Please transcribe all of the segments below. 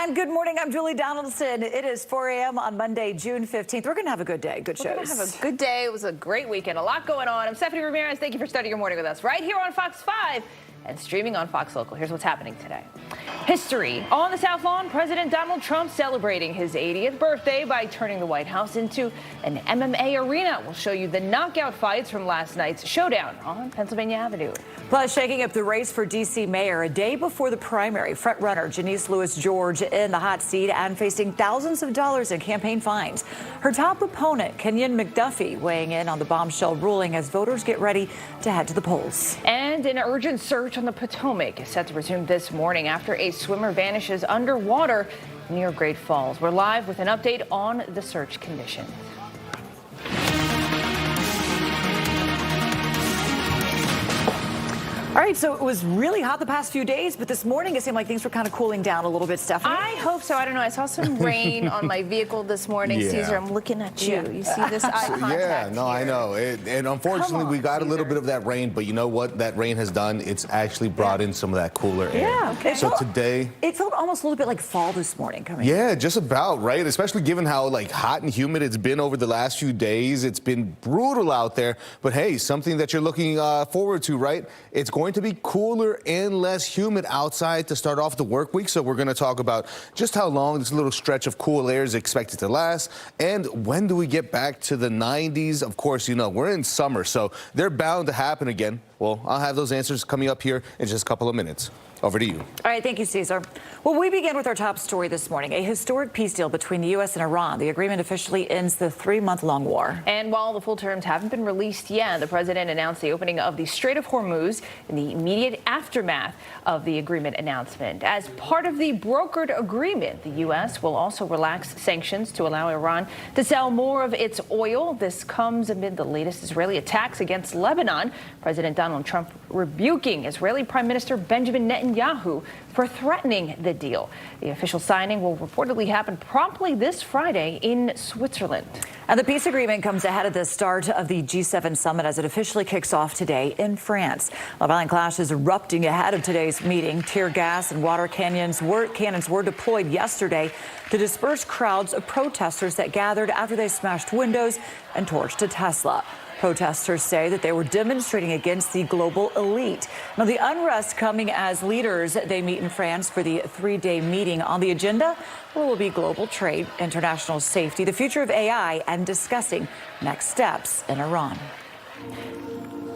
And good morning, I'm Julie Donaldson. It is 4 a.m. on Monday, June 15th. We're going to have a good day, good shows. We're going to have a good day. It was a great weekend, a lot going on. I'm Stephanie Ramirez. Thank you for starting your morning with us right here on Fox 5 and streaming on Fox Local. Here's what's happening today. History on the South Lawn. President Donald Trump celebrating his 80th birthday by turning the White House into an MMA arena. We'll show you the knockout fights from last night's showdown on Pennsylvania Avenue. Plus, shaking up the race for D.C. mayor a day before the primary. Frontrunner Janice Lewis-George in the hot seat and facing thousands of dollars in campaign fines. Her top opponent, Kenyon McDuffie, weighing in on the bombshell ruling as voters get ready to head to the polls. And an urgent search on the Potomac is set to resume this morning after a swimmer vanishes underwater near Great Falls. We're live with an update on the search conditions. All right, so it was really hot the past few days, but this morning it seemed like things were kind of cooling down a little bit, Stephanie. I hope so. I don't know. I saw some rain on my vehicle this morning. Yeah. Caesar, I'm looking at you. You see this eye contact Yeah, no, here. I know. And unfortunately, we got a little bit of that rain, but you know what that rain has done? It's actually brought in some of that cooler air. Yeah, okay. So today... It felt almost a little bit like fall this morning coming. Yeah, just about, right? Especially given how, like, hot and humid it's been over the last few days. It's been brutal out there. But, hey, something that you're looking forward to, right? It's going to be cooler and less humid outside to start off the work week. So we're going to talk about just how long this little stretch of cool air is expected to last. And when do we get back to the 90s? Of course, you know, we're in summer, so they're bound to happen again. Well, I'll have those answers coming up here in just a couple of minutes. Over to you. All right, thank you, Caesar. Well, we begin with our top story this morning, a historic peace deal between the U.S. and Iran. The agreement officially ends the 3-month-long war. And while the full terms haven't been released yet, the president announced the opening of the Strait of Hormuz in the immediate aftermath of the agreement announcement. As part of the brokered agreement, the U.S. will also relax sanctions to allow Iran to sell more of its oil. This comes amid the latest Israeli attacks against Lebanon. President Donald Trump rebuking Israeli Prime Minister Benjamin Netanyahu for threatening the deal. The official signing will reportedly happen promptly this Friday in Switzerland. And the peace agreement comes ahead of the start of the G7 summit as it officially kicks off today in France. Violent clashes erupting ahead of today's meeting. Tear gas and water cannons were deployed yesterday to disperse crowds of protesters that gathered after they smashed windows and torched a Tesla. Protesters say that they were demonstrating against the global elite. Now, the unrest coming as leaders, they meet in France for the 3-day meeting. On the agenda will be global trade, international safety, the future of AI, and discussing next steps in Iran.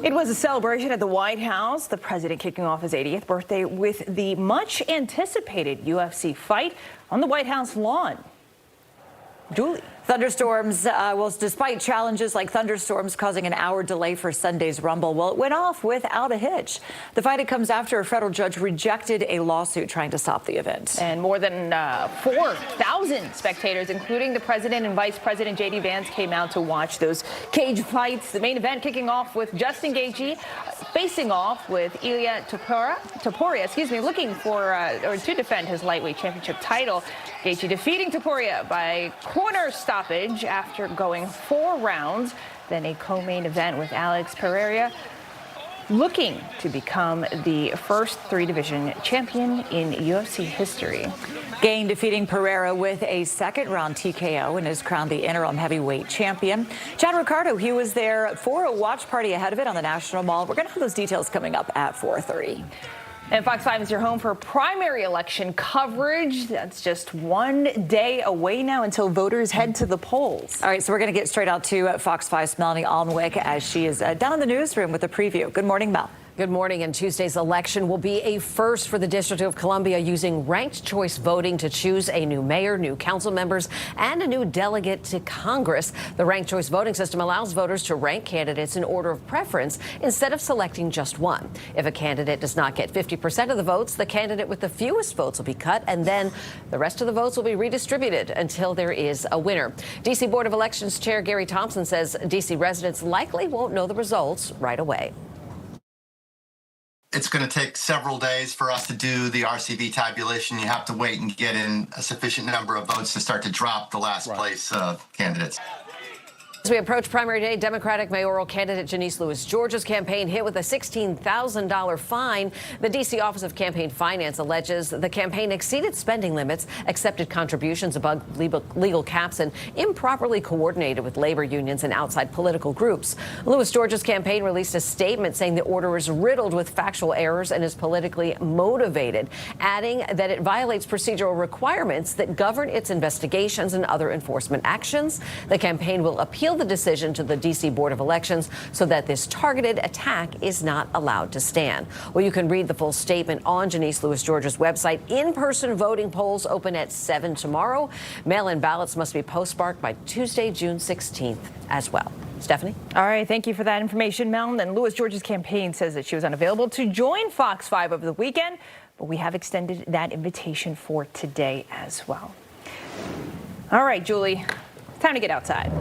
It was a celebration at the White House, the president kicking off his 80th birthday with the much-anticipated UFC fight on the White House lawn. Julie. Thunderstorms, despite challenges like thunderstorms causing an hour delay for Sunday's Rumble, well, it went off without a hitch. The fight, it comes after a federal judge rejected a lawsuit trying to stop the event. And more than 4,000 spectators, including the president and vice president J.D. Vance, came out to watch those cage fights. The main event kicking off with Justin Gaethje facing off with Ilia Topuria, looking for or to defend his lightweight championship title. Gaethje defeating Topuria by corner stoppage after going 4 rounds. Then a co-main event with Alex Pereira, looking to become the first 3-division champion in UFC history. Gain defeating Pereira with a second-round TKO and is crowned the interim heavyweight champion. Chad Ricardo, he was there for a watch party ahead of it on the National Mall. We're going to have those details coming up at 4:30. And Fox 5 is your home for primary election coverage. That's just 1 day away now until voters head to the polls. All right, so we're going to get straight out to Fox 5's Melanie Alnwick as she is down in the newsroom with a preview. Good morning, Mel. Good morning. And Tuesday's election will be a first for the District of Columbia, using ranked choice voting to choose a new mayor, new council members, and a new delegate to Congress. The ranked choice voting system allows voters to rank candidates in order of preference instead of selecting just one. If a candidate does not get 50% of the votes, the candidate with the fewest votes will be cut, and then the rest of the votes will be redistributed until there is a winner. D.C. Board of Elections Chair Gary Thompson says D.C. residents likely won't know the results right away. It's going to take several days for us to do the RCV tabulation. You have to wait and get in a sufficient number of votes to start to drop the last place candidates. As we approach primary day, Democratic mayoral candidate Janice Lewis George's campaign hit with a $16,000 fine. The D.C. Office of Campaign Finance alleges the campaign exceeded spending limits, accepted contributions above legal caps, and improperly coordinated with labor unions and outside political groups. Lewis George's campaign released a statement saying the order is riddled with factual errors and is politically motivated, adding that it violates procedural requirements that govern its investigations and other enforcement actions. The campaign will appeal the decision to the D.C. Board of Elections so that this targeted attack is not allowed to stand. Well, you can read the full statement on Janice Lewis George's website. In-person voting polls open at 7 tomorrow. Mail-in ballots must be postmarked by Tuesday, June 16th as well. Stephanie? All right, thank you for that information, Mel. And Lewis George's campaign says that she was unavailable to join Fox 5 over the weekend, but we have extended that invitation for today as well. All right, Julie, time to get outside.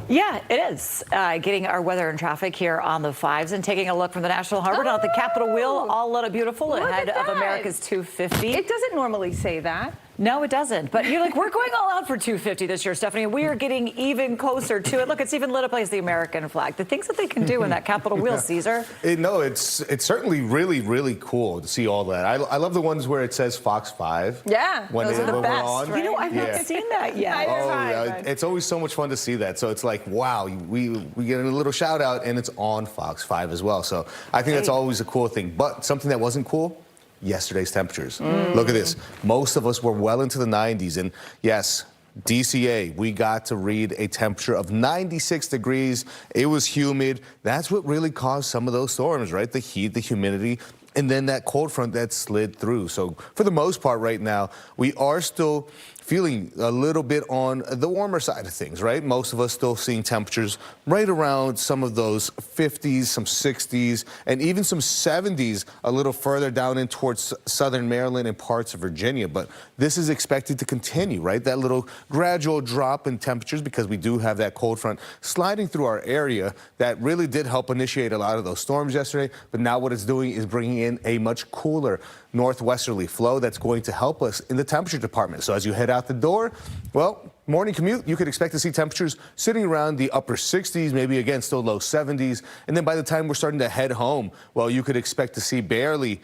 Yeah, it is. Getting our weather and traffic here on the 5s and taking a look from the National Harbor down at the Capitol Wheel, all lit up beautiful ahead of America's 250. It doesn't normally say that. No, it doesn't. But you're like, we're going all out for 250 this year, Stephanie. We are getting even closer to it. Look, it's even lit up as the American flag. The things that they can do in that Capitol Wheel, Caesar. It's certainly really, really cool to see all that. I love the ones where it says Fox 5. Yeah, when those are the we're best. on. Right? You know, I've not seen that yet. It's always so much fun to see that. So it's like, wow, we get a little shout out, and it's on Fox 5 as well. So I think that's always a cool thing. But something that wasn't cool, yesterday's temperatures. Look at this. Most of us were well into the 90s. And yes, DCA, we got to read a temperature of 96 degrees. It was humid. That's what really caused some of those storms, right? The heat, the humidity, and then that cold front that slid through. So for the most part right now, we are still feeling a little bit on the warmer side of things, right? Most of us still seeing temperatures right around some of those 50s, some 60s, and even some 70s a little further down in towards southern Maryland and parts of Virginia. But this is expected to continue, right? That little gradual drop in temperatures because we do have that cold front sliding through our area that really did help initiate a lot of those storms yesterday. But now what it's doing is bringing in a much cooler northwesterly flow that's going to help us in the temperature department. So as you head out the door, well, morning commute, you could expect to see temperatures sitting around the upper 60s, maybe again still low 70s. And then by the time we're starting to head home, well, you could expect to see barely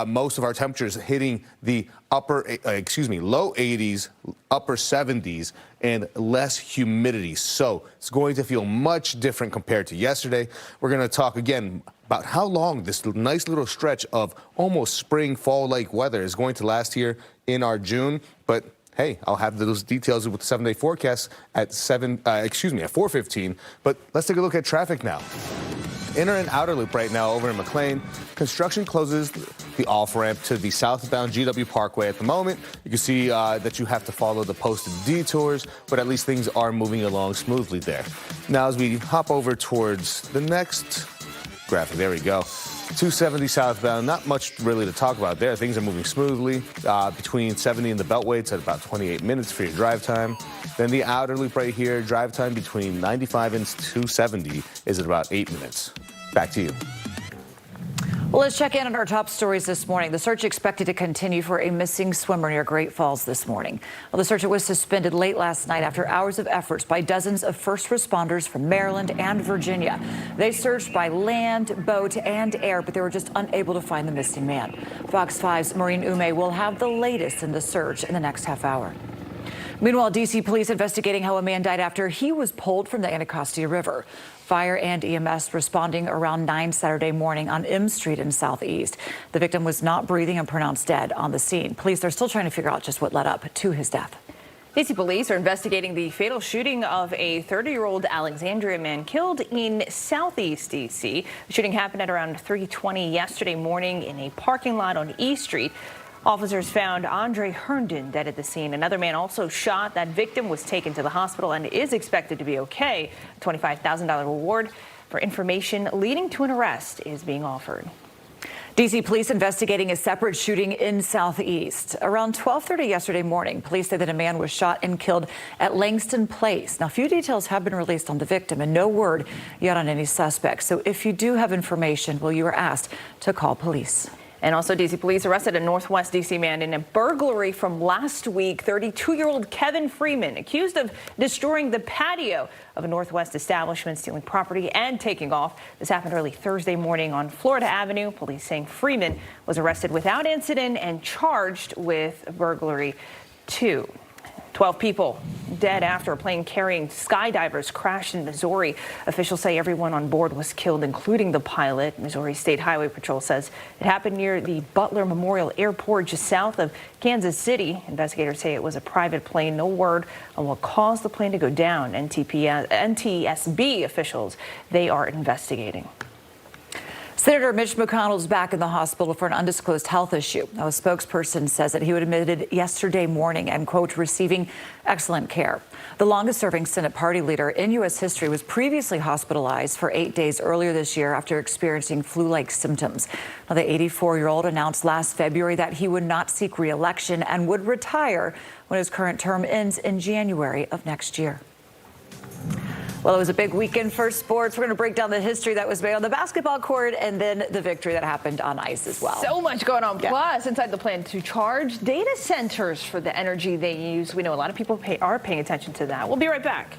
most of our temperatures hitting the low 80s, upper 70s, and less humidity. So it's going to feel much different compared to yesterday. We're going to talk again about how long this nice little stretch of almost spring, fall-like weather is going to last here in our June. But hey, I'll have those details with the 7-day forecast at 4:15. But let's take a look at traffic now. Inner and outer loop right now over in McLean. Construction closes the off-ramp to the southbound GW Parkway at the moment. You can see that you have to follow the posted detours, but at least things are moving along smoothly there. Now, as we hop over towards the next graphic, there we go. 270 southbound, not much really to talk about there. Things are moving smoothly. Between 70 and the Beltway, it's at about 28 minutes for your drive time. Then the outer loop right here, drive time between 95 and 270 is at about 8 minutes. Back to you. Well, let's check in on our top stories this morning. The search expected to continue for a missing swimmer near Great Falls this morning. Well, the search was suspended late last night after hours of efforts by dozens of first responders from Maryland and Virginia. They searched by land, boat, and air, but they were just unable to find the missing man. Fox 5's Maureen Ume will have the latest in the search in the next half hour. Meanwhile, D.C. police investigating how a man died after he was pulled from the Anacostia River. Fire and EMS responding around 9 Saturday morning on M Street in Southeast. The victim was not breathing and pronounced dead on the scene. Police are still trying to figure out just what led up to his death. D.C. police are investigating the fatal shooting of a 30-year-old Alexandria man killed in Southeast D.C. The shooting happened at around 3:20 yesterday morning in a parking lot on E Street. Officers found Andre Herndon dead at the scene. Another man also shot. That victim was taken to the hospital and is expected to be okay. A $25,000 reward for information leading to an arrest is being offered. D.C. police investigating a separate shooting in Southeast. Around 12:30 yesterday morning, police say that a man was shot and killed at Langston Place. Now, few details have been released on the victim and no word yet on any suspects. So if you do have information, well, you are asked to call police. And also, D.C. police arrested a Northwest D.C. man in a burglary from last week. 32-year-old Kevin Freeman, accused of destroying the patio of a Northwest establishment, stealing property and taking off. This happened early Thursday morning on Florida Avenue. Police saying Freeman was arrested without incident and charged with burglary 2. 12 people dead after a plane carrying skydivers crashed in Missouri. Officials say everyone on board was killed, including the pilot. Missouri State Highway Patrol says it happened near the Butler Memorial Airport, just south of Kansas City. Investigators say it was a private plane. No word on what caused the plane to go down. NTSB officials, they are investigating. Senator Mitch McConnell's back in the hospital for an undisclosed health issue. Now, a spokesperson says that he was admitted yesterday morning and, quote, receiving excellent care. The longest-serving Senate party leader in U.S. history was previously hospitalized for 8 days earlier this year after experiencing flu-like symptoms. Now, the 84-year-old announced last February that he would not seek re-election and would retire when his current term ends in January of next year. Well, it was a big weekend for sports. We're going to break down the history that was made on the basketball court and then the victory that happened on ice as well. So much going on. Yeah. Plus, inside the plan to charge data centers for the energy they use. We know a lot of people are paying attention to that. We'll be right back.